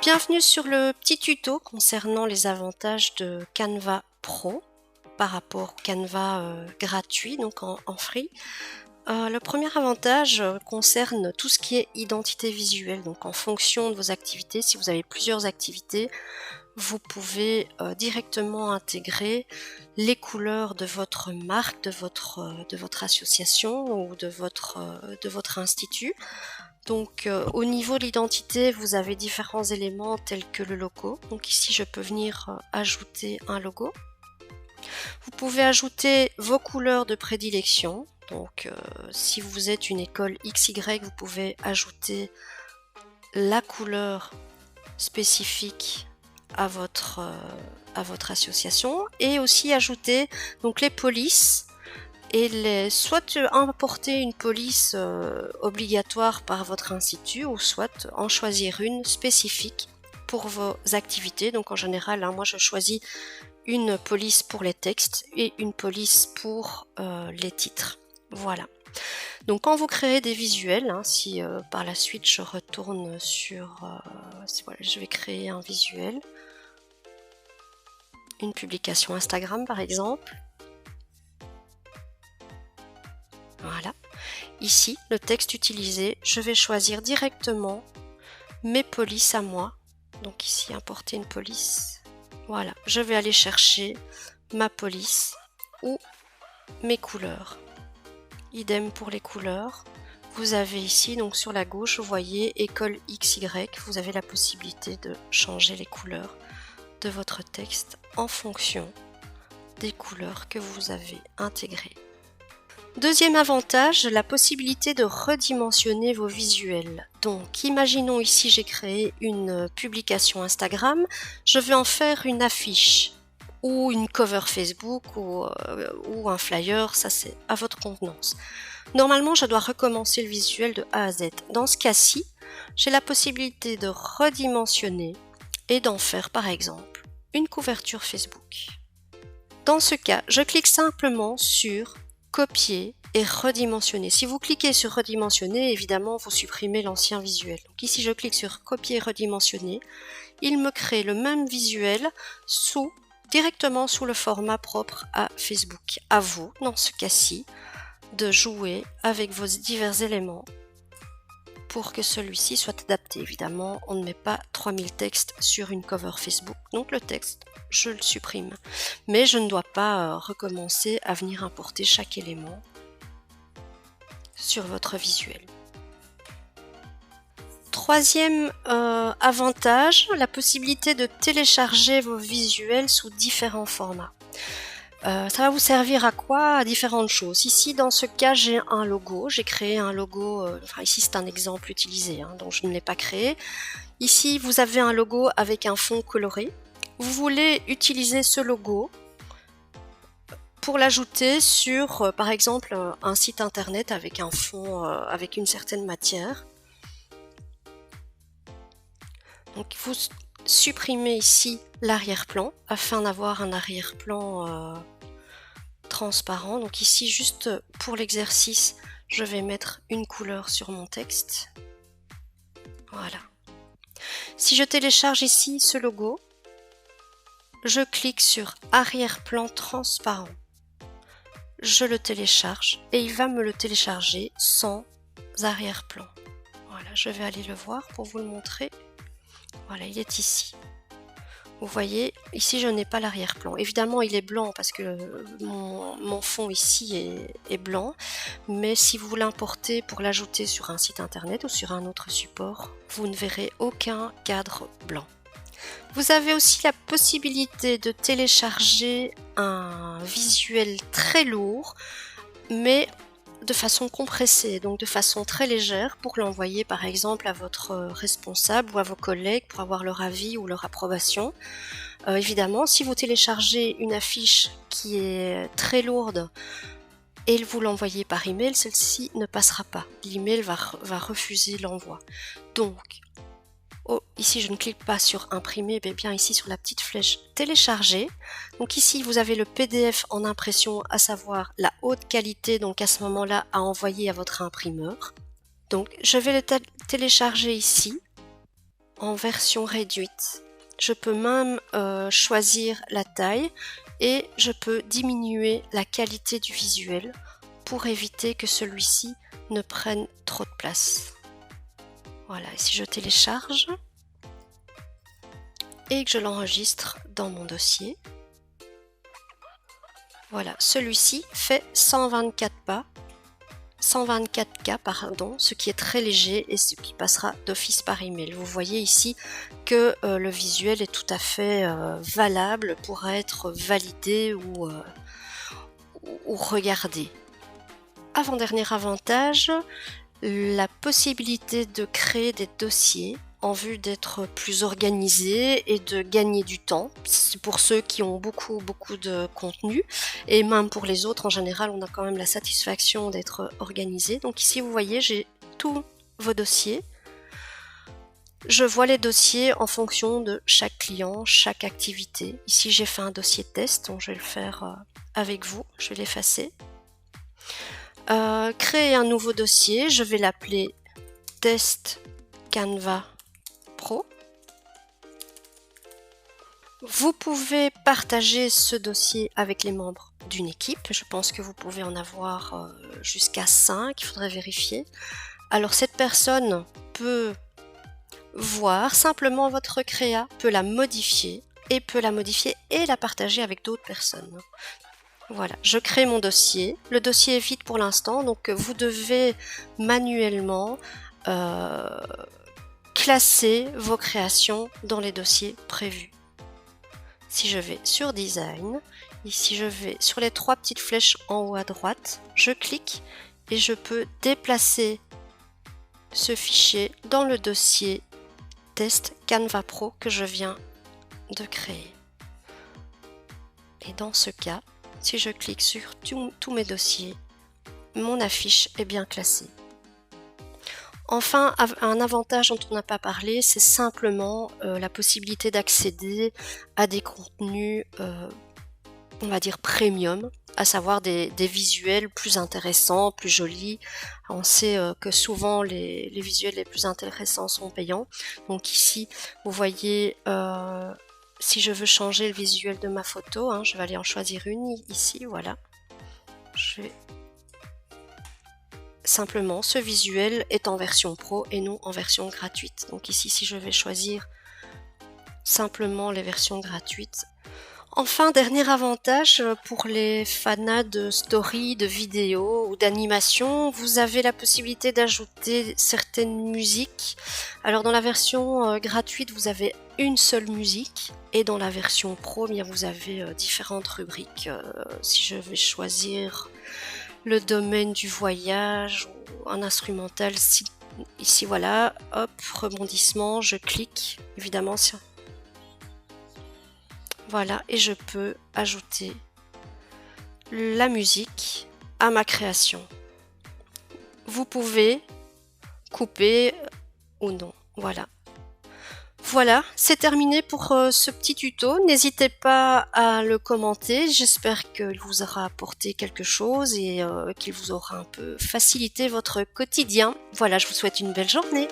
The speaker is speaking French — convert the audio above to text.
Bienvenue sur le petit tuto concernant les avantages de Canva Pro par rapport au Canva gratuit, donc en free. Le premier avantage concerne tout ce qui est identité visuelle. Donc en fonction de vos activités, si vous avez plusieurs activités, vous pouvez directement intégrer les couleurs de votre marque, de votre association ou de votre institut. Donc au niveau de l'identité, vous avez différents éléments tels que le logo. Donc ici, je peux venir ajouter un logo. Vous pouvez ajouter vos couleurs de prédilection. Donc si vous êtes une école XY, vous pouvez ajouter la couleur spécifique à votre association et aussi ajouter donc les polices et soit importer une police obligatoire par votre institut ou soit en choisir une spécifique pour vos activités. Donc en général, moi je choisis une police pour les textes et une police pour les titres. Voilà. Donc quand vous créez des visuels, si par la suite je retourne sur... voilà, je vais créer un visuel, une publication Instagram par exemple. Voilà. Ici, le texte utilisé, je vais choisir directement mes polices à moi. Donc ici, importer une police. Voilà, je vais aller chercher ma police ou mes couleurs. Idem pour les couleurs. Vous avez ici, donc sur la gauche, vous voyez école XY. Vous avez la possibilité de changer les couleurs de votre texte en fonction des couleurs que vous avez intégrées. Deuxième avantage, la possibilité de redimensionner vos visuels. Donc, imaginons ici, j'ai créé une publication Instagram, je vais en faire une affiche ou une cover Facebook ou un flyer, ça c'est à votre convenance. Normalement, je dois recommencer le visuel de A à Z. Dans ce cas-ci, j'ai la possibilité de redimensionner et d'en faire par exemple une couverture Facebook. Dans ce cas, je clique simplement sur copier et redimensionner. Si vous cliquez sur redimensionner, évidemment, vous supprimez l'ancien visuel. Donc ici, je clique sur copier et redimensionner. Il me crée le même visuel directement sous le format propre à Facebook. À vous, dans ce cas-ci, de jouer avec vos divers éléments pour que celui-ci soit adapté. Évidemment, on ne met pas 3000 textes sur une cover Facebook, donc le texte, je le supprime. Mais je ne dois pas recommencer à venir importer chaque élément sur votre visuel. Troisième avantage, la possibilité de télécharger vos visuels sous différents formats. Ça va vous servir à quoi? À différentes choses. Ici, dans ce cas, j'ai un logo. J'ai créé un logo. Ici, c'est un exemple utilisé, donc je ne l'ai pas créé. Ici, vous avez un logo avec un fond coloré. Vous voulez utiliser ce logo pour l'ajouter sur, par exemple, un site internet avec un fond, avec une certaine matière. Donc, vous supprimez ici l'arrière-plan afin d'avoir un arrière-plan transparent. Donc ici, juste pour l'exercice, je vais mettre une couleur sur mon texte. Voilà. Si je télécharge ici ce logo, je clique sur arrière-plan transparent. Je le télécharge et il va me le télécharger sans arrière-plan. Voilà, je vais aller le voir pour vous le montrer. Voilà, il est ici. Vous voyez, ici je n'ai pas l'arrière-plan. Évidemment, il est blanc parce que mon fond ici est blanc. Mais si vous l'importez pour l'ajouter sur un site internet ou sur un autre support, vous ne verrez aucun cadre blanc. Vous avez aussi la possibilité de télécharger un visuel très lourd, mais de façon compressée, donc de façon très légère pour l'envoyer par exemple à votre responsable ou à vos collègues pour avoir leur avis ou leur approbation. Évidemment, si vous téléchargez une affiche qui est très lourde et vous l'envoyez par email, celle-ci ne passera pas. L'email va refuser l'envoi. Donc, ici je ne clique pas sur imprimer, mais bien ici sur la petite flèche télécharger. Donc ici vous avez le PDF en impression, à savoir la haute qualité, donc à ce moment-là à envoyer à votre imprimeur. Donc je vais le télécharger ici. en version réduite. Je peux même choisir la taille et je peux diminuer la qualité du visuel pour éviter que celui-ci ne prenne trop de place. Voilà, et si je télécharge et que je l'enregistre dans mon dossier, voilà, celui-ci fait 124 pas, 124K pardon, ce qui est très léger et ce qui passera d'office par email. Vous voyez ici que le visuel est tout à fait valable pour être validé ou regardé. Avant-dernier avantage, la possibilité de créer des dossiers en vue d'être plus organisé et de gagner du temps. C'est pour ceux qui ont beaucoup de contenu et même pour les autres en général on a quand même la satisfaction d'être organisé. Donc ici vous voyez j'ai tous vos dossiers. Je vois les dossiers en fonction de chaque client, chaque activité. Ici j'ai fait un dossier test, donc je vais le faire avec vous, je vais l'effacer. Créer un nouveau dossier, je vais l'appeler Test Canva Pro. Vous pouvez partager ce dossier avec les membres d'une équipe. Je pense que vous pouvez en avoir jusqu'à 5, il faudrait vérifier. Alors cette personne peut voir simplement votre créa, peut la modifier et la partager avec d'autres personnes. Voilà, je crée mon dossier. Le dossier est vide pour l'instant, donc vous devez manuellement classer vos créations dans les dossiers prévus. Si je vais sur Design, ici je vais sur les 3 petites flèches en haut à droite, je clique et je peux déplacer ce fichier dans le dossier Test Canva Pro que je viens de créer. Et dans ce cas, si je clique sur tous mes dossiers, mon affiche est bien classée. Enfin, un avantage dont on n'a pas parlé, c'est simplement la possibilité d'accéder à des contenus, on va dire premium, à savoir des visuels plus intéressants, plus jolis. On sait que souvent les visuels les plus intéressants sont payants. Donc ici, vous voyez, si je veux changer le visuel de ma photo, hein, je vais aller en choisir une ici, voilà. Je vais simplement, ce visuel est en version pro et non en version gratuite. Donc ici, si je vais choisir simplement les versions gratuites. Enfin, dernier avantage pour les fanats de story, de vidéos ou d'animation, vous avez la possibilité d'ajouter certaines musiques. Alors dans la version gratuite, vous avez une seule musique et dans la version pro, bien, vous avez différentes rubriques. Si je vais choisir le domaine du voyage ou un instrumental, ici voilà, hop, rebondissement, je clique évidemment sur... Voilà, et je peux ajouter la musique à ma création. Vous pouvez couper ou non, voilà. Voilà, c'est terminé pour ce petit tuto. N'hésitez pas à le commenter. J'espère qu'il vous aura apporté quelque chose et qu'il vous aura un peu facilité votre quotidien. Voilà, je vous souhaite une belle journée.